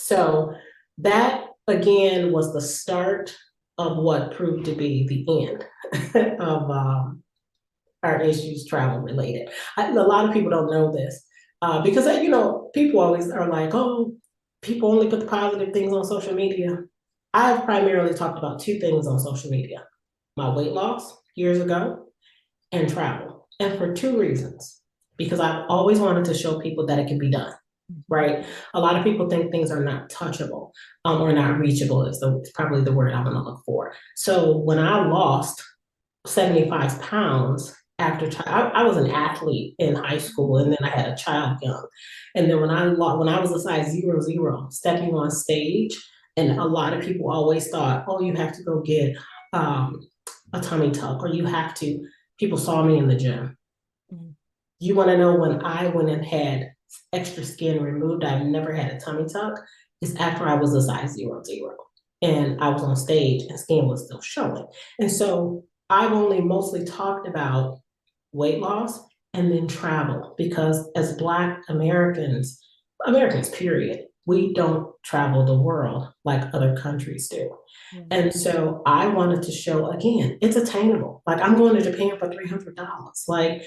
So that again was the start of what proved to be the end of our issues travel related. A lot of people don't know this because people always are like, oh, people only put the positive things on social media. I've primarily talked about two things on social media: my weight loss years ago and travel, and for two reasons. Because I've always wanted to show people that it can be done, right? A lot of people think things are not touchable or not reachable is probably the word I'm gonna look for. So when I lost 75 pounds after I was an athlete in high school, and then I had a child young. And then when I was a size 00, stepping on stage, and a lot of people always thought, oh, you have to go get um, a tummy tuck, or you have to, people saw me in the gym. Mm-hmm. You want to know when I went and had extra skin removed, I've never had a tummy tuck, is after I was a size 00. And I was on stage and skin was still showing. And so I've only mostly talked about weight loss and then travel, because as Black Americans, Americans, period, we don't travel the world like other countries do. Mm-hmm. And so I wanted to show, again, it's attainable. Like, I'm going to Japan for $300. Like,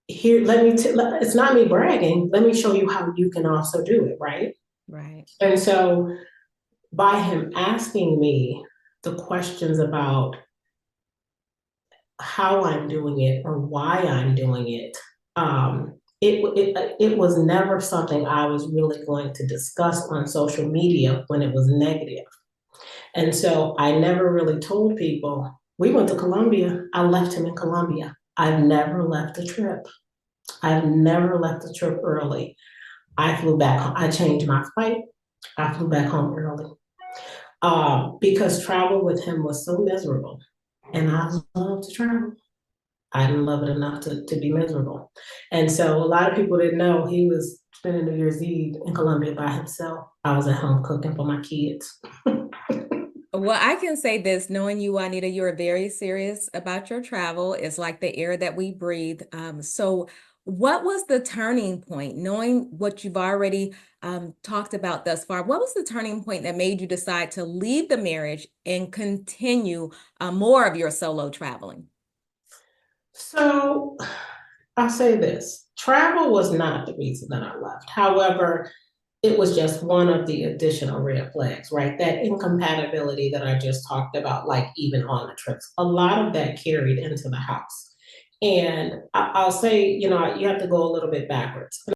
here, it's not me bragging. Let me show you how you can also do it, right? Right. And so by him asking me the questions about how I'm doing it or why I'm doing it, it was never something I was really going to discuss on social media when it was negative. And so I never really told people, we went to Colombia. I left him in Colombia. I've never left a trip. I've never left a trip early. I flew back home. I changed my flight. I flew back home early because travel with him was so miserable. And I love to travel. I didn't love it enough to be miserable. And so a lot of people didn't know he was spending New Year's Eve in Colombia by himself. I was at home cooking for my kids. Well, I can say this, knowing you, Juanita, you're very serious about your travel. It's like the air that we breathe. So what was the turning point, knowing what you've already talked about thus far? What was the turning point that made you decide to leave the marriage and continue more of your solo traveling? So I'll say this, travel was not the reason that I left. However, it was just one of the additional red flags, right? That incompatibility that I just talked about, like even on the trips, a lot of that carried into the house. And I'll say, you have to go a little bit backwards.